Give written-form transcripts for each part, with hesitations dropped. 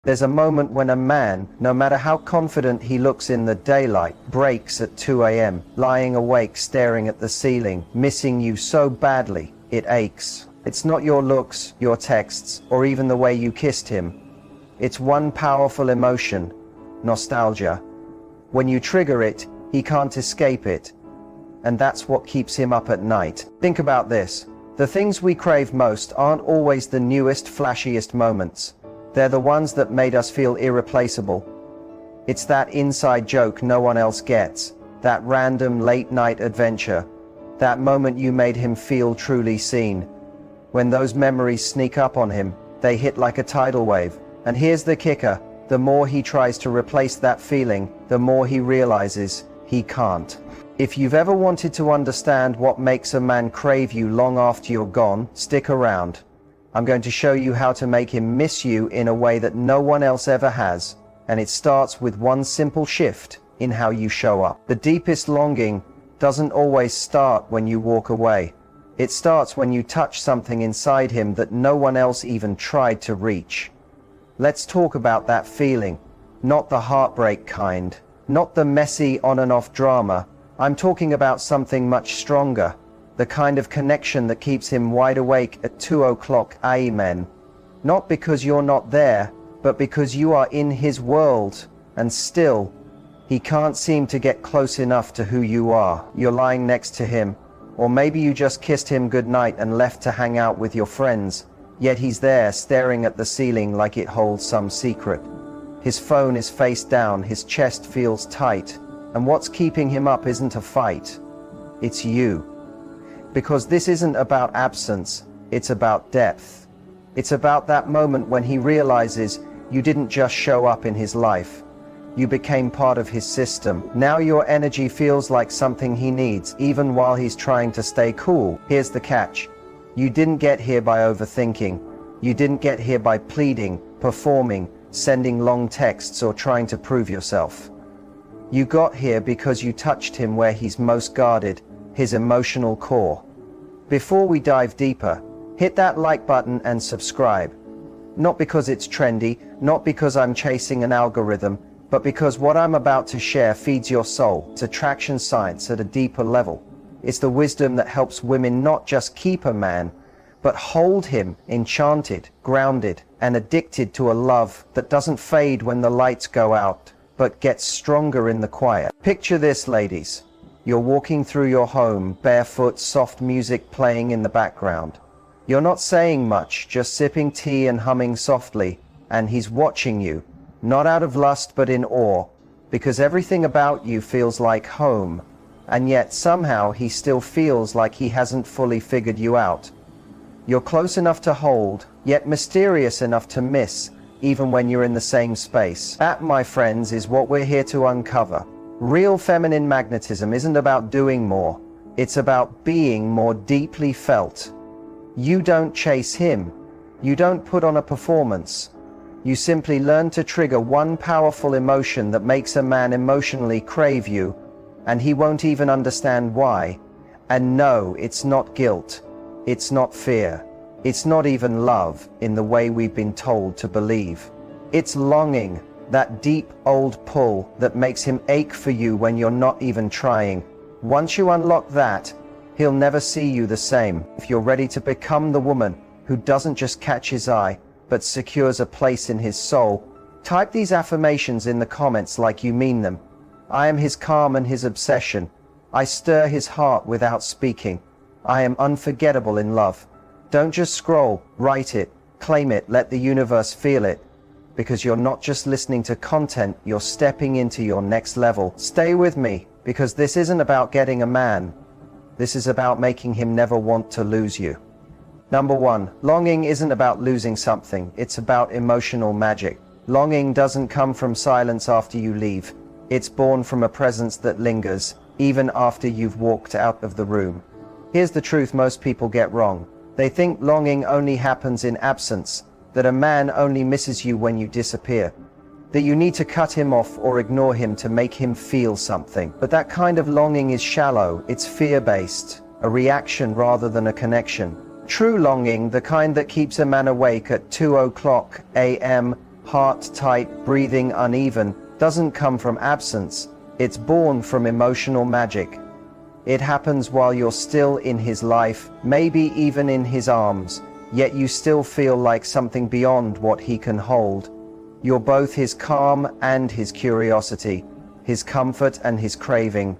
There's a moment when a man, no matter how confident he looks in the daylight, breaks at 2 a.m., lying awake staring at the ceiling, missing you so badly, it aches. It's not your looks, your texts, or even the way you kissed him. It's one powerful emotion: nostalgia. When you trigger it, he can't escape it. And that's what keeps him up at night. Think about this. The things we crave most aren't always the newest, flashiest moments. They're the ones that made us feel irreplaceable. It's that inside joke no one else gets, that random late-night adventure, that moment you made him feel truly seen. When those memories sneak up on him, they hit like a tidal wave. And here's the kicker: the more he tries to replace that feeling, the more he realizes he can't. If you've ever wanted to understand what makes a man crave you long after you're gone, stick around. I'm going to show you how to make him miss you in a way that no one else ever has, and it starts with one simple shift in how you show up. The deepest longing doesn't always start when you walk away. It starts when you touch something inside him that no one else even tried to reach. Let's talk about that feeling, not the heartbreak kind, not the messy on and off drama. I'm talking about something much stronger. The kind of connection that keeps him wide awake at 2 o'clock a.m. Not because you're not there, but because you are in his world, and still, he can't seem to get close enough to who you are. You're lying next to him, or maybe you just kissed him goodnight and left to hang out with your friends, yet he's there staring at the ceiling like it holds some secret. His phone is face down, his chest feels tight, and what's keeping him up isn't a fight, it's you. Because this isn't about absence, it's about depth. It's about that moment when he realizes you didn't just show up in his life, you became part of his system. Now your energy feels like something he needs, even while he's trying to stay cool. Here's the catch: you didn't get here by overthinking. You didn't get here by pleading, performing, sending long texts, or trying to prove yourself. You got here because you touched him where he's most guarded, his emotional core. Before we dive deeper, hit that like button and subscribe. Not because it's trendy, not because I'm chasing an algorithm, but because what I'm about to share feeds your soul. It's attraction science at a deeper level. It's the wisdom that helps women not just keep a man, but hold him enchanted, grounded, and addicted to a love that doesn't fade when the lights go out, but gets stronger in the quiet. Picture this, ladies. You're walking through your home, barefoot, soft music playing in the background. You're not saying much, just sipping tea and humming softly, and he's watching you, not out of lust but in awe, because everything about you feels like home, and yet somehow he still feels like he hasn't fully figured you out. You're close enough to hold, yet mysterious enough to miss, even when you're in the same space. That, my friends, is what we're here to uncover. Real feminine magnetism isn't about doing more, it's about being more deeply felt. You don't chase him, you don't put on a performance. You simply learn to trigger one powerful emotion that makes a man emotionally crave you, and he won't even understand why. And no, it's not guilt, it's not fear, it's not even love in the way we've been told to believe. It's longing. That deep old pull that makes him ache for you when you're not even trying. Once you unlock that, he'll never see you the same. If you're ready to become the woman who doesn't just catch his eye, but secures a place in his soul, type these affirmations in the comments like you mean them. I am his calm and his obsession. I stir his heart without speaking. I am unforgettable in love. Don't just scroll, write it, claim it, let the universe feel it. Because you're not just listening to content, you're stepping into your next level. Stay with me, because this isn't about getting a man. This is about making him never want to lose you. Number 1, longing isn't about losing something, it's about emotional magic. Longing doesn't come from silence after you leave. It's born from a presence that lingers, even after you've walked out of the room. Here's the truth most people get wrong. They think longing only happens in absence, that a man only misses you when you disappear, that you need to cut him off or ignore him to make him feel something. But that kind of longing is shallow, it's fear-based, a reaction rather than a connection. True longing, the kind that keeps a man awake at 2 o'clock a.m., heart tight, breathing uneven, doesn't come from absence. It's born from emotional magic. It happens while you're still in his life, maybe even in his arms, yet you still feel like something beyond what he can hold. You're both his calm and his curiosity, his comfort and his craving.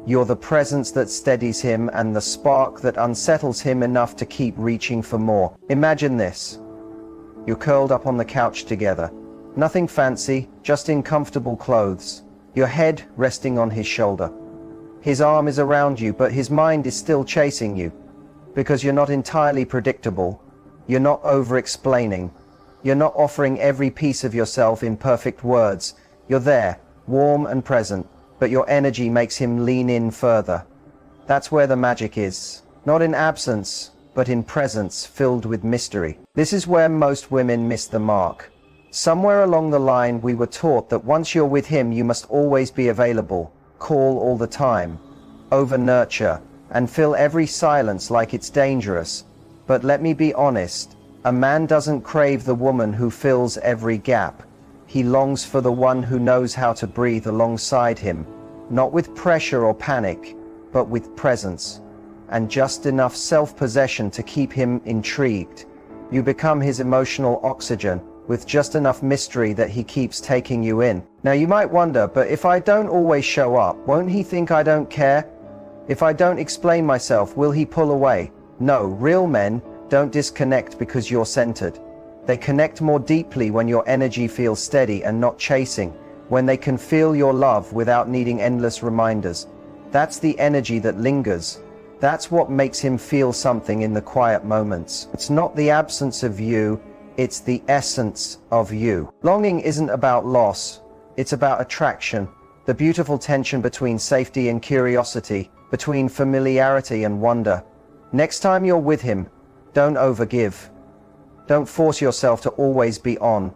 You're the presence that steadies him and the spark that unsettles him enough to keep reaching for more. Imagine this. You're curled up on the couch together. Nothing fancy, just in comfortable clothes. Your head resting on his shoulder. His arm is around you, but his mind is still chasing you. Because you're not entirely predictable. You're not over-explaining. You're not offering every piece of yourself in perfect words. You're there, warm and present, but your energy makes him lean in further. That's where the magic is. Not in absence, but in presence filled with mystery. This is where most women miss the mark. Somewhere along the line we were taught that once you're with him you must always be available, call all the time, over-nurture, and fill every silence like it's dangerous. But let me be honest, a man doesn't crave the woman who fills every gap. He longs for the one who knows how to breathe alongside him, not with pressure or panic, but with presence, and just enough self-possession to keep him intrigued. You become his emotional oxygen, with just enough mystery that he keeps taking you in. Now you might wonder, but if I don't always show up, won't he think I don't care? If I don't explain myself, will he pull away? No, real men don't disconnect because you're centered. They connect more deeply when your energy feels steady and not chasing, when they can feel your love without needing endless reminders. That's the energy that lingers. That's what makes him feel something in the quiet moments. It's not the absence of you, it's the essence of you. Longing isn't about loss, it's about attraction, the beautiful tension between safety and curiosity, between familiarity and wonder. Next time you're with him, don't overgive. Don't force yourself to always be on.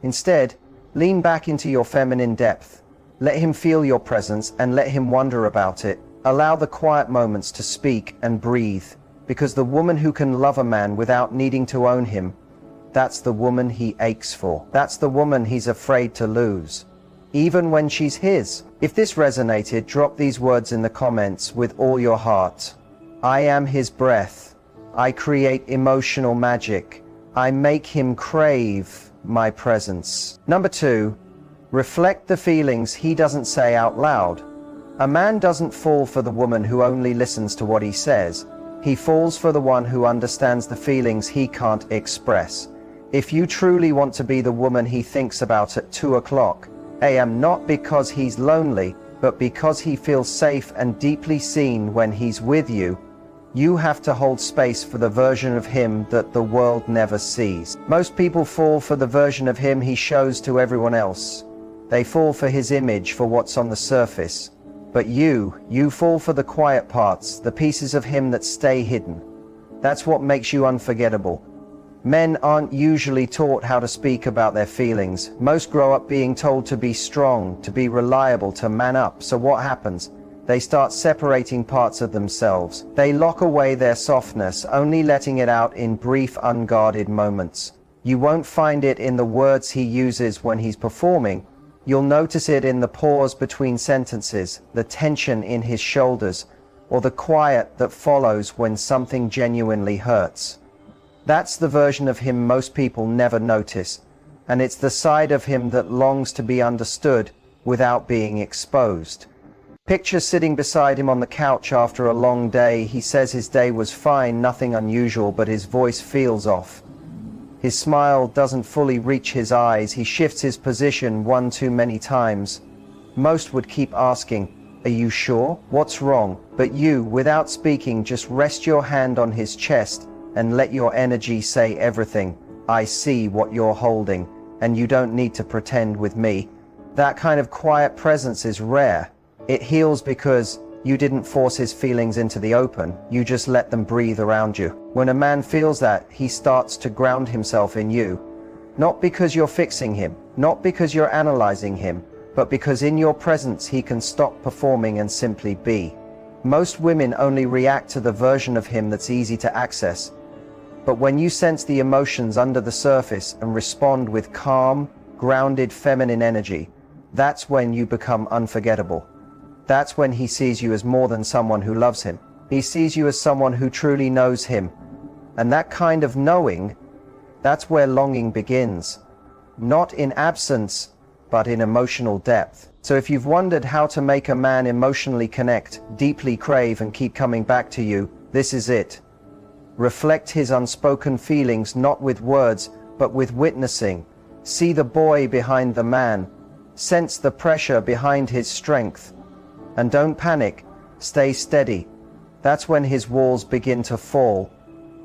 Instead, lean back into your feminine depth. Let him feel your presence and let him wonder about it. Allow the quiet moments to speak and breathe, because the woman who can love a man without needing to own him, that's the woman he aches for. That's the woman he's afraid to lose, even when she's his. If this resonated, drop these words in the comments with all your heart. I am his breath. I create emotional magic. I make him crave my presence. Number 2, reflect the feelings he doesn't say out loud. A man doesn't fall for the woman who only listens to what he says. He falls for the one who understands the feelings he can't express. If you truly want to be the woman he thinks about at 2 o'clock a.m., not because he's lonely, but because he feels safe and deeply seen when he's with you, you have to hold space for the version of him that the world never sees. Most people fall for the version of him he shows to everyone else. They fall for his image, for what's on the surface. But you fall for the quiet parts, the pieces of him that stay hidden. That's what makes you unforgettable. Men aren't usually taught how to speak about their feelings. Most grow up being told to be strong, to be reliable, to man up. So what happens? They start separating parts of themselves. They lock away their softness, only letting it out in brief, unguarded moments. You won't find it in the words he uses when he's performing. You'll notice it in the pause between sentences, the tension in his shoulders, or the quiet that follows when something genuinely hurts. That's the version of him most people never notice, and it's the side of him that longs to be understood without being exposed. Picture sitting beside him on the couch after a long day. He says his day was fine, nothing unusual, but his voice feels off. His smile doesn't fully reach his eyes. He shifts his position one too many times. Most would keep asking, "Are you sure? What's wrong?" But you, without speaking, just rest your hand on his chest and let your energy say everything. I see what you're holding, and you don't need to pretend with me. That kind of quiet presence is rare. It heals because you didn't force his feelings into the open. You just let them breathe around you. When a man feels that, he starts to ground himself in you. Not because you're fixing him, not because you're analyzing him, but because in your presence he can stop performing and simply be. Most women only react to the version of him that's easy to access. But when you sense the emotions under the surface and respond with calm, grounded feminine energy, that's when you become unforgettable. That's when he sees you as more than someone who loves him. He sees you as someone who truly knows him. And that kind of knowing, that's where longing begins. Not in absence, but in emotional depth. So if you've wondered how to make a man emotionally connect, deeply crave, and keep coming back to you, this is it. Reflect his unspoken feelings not with words, but with witnessing. See the boy behind the man. Sense the pressure behind his strength. And don't panic. Stay steady. That's when his walls begin to fall.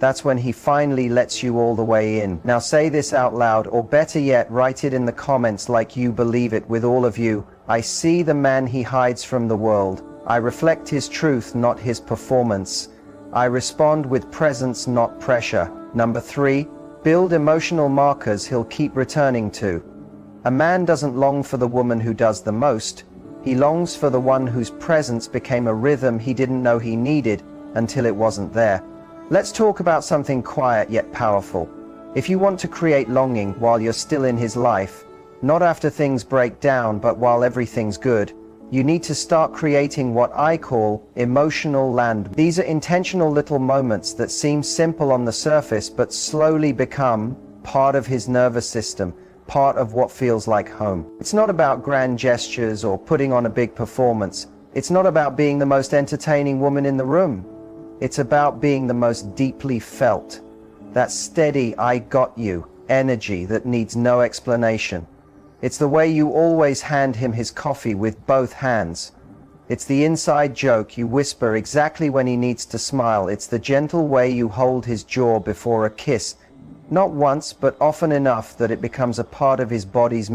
That's when he finally lets you all the way in. Now say this out loud, or better yet, write it in the comments like you believe it with all of you. I see the man he hides from the world. I reflect his truth, not his performance. I respond with presence, not pressure. Number 3, build emotional markers he'll keep returning to. A man doesn't long for the woman who does the most. He longs for the one whose presence became a rhythm he didn't know he needed until it wasn't there. Let's talk about something quiet yet powerful. If you want to create longing while you're still in his life, not after things break down, but while everything's good, you need to start creating what I call emotional land. These are intentional little moments that seem simple on the surface, but slowly become part of his nervous system, part of what feels like home. It's not about grand gestures or putting on a big performance. It's not about being the most entertaining woman in the room. It's about being the most deeply felt. That steady, I got you energy that needs no explanation. It's the way you always hand him his coffee with both hands. It's the inside joke you whisper exactly when he needs to smile. It's the gentle way you hold his jaw before a kiss. Not once, but often enough that it becomes a part of his body's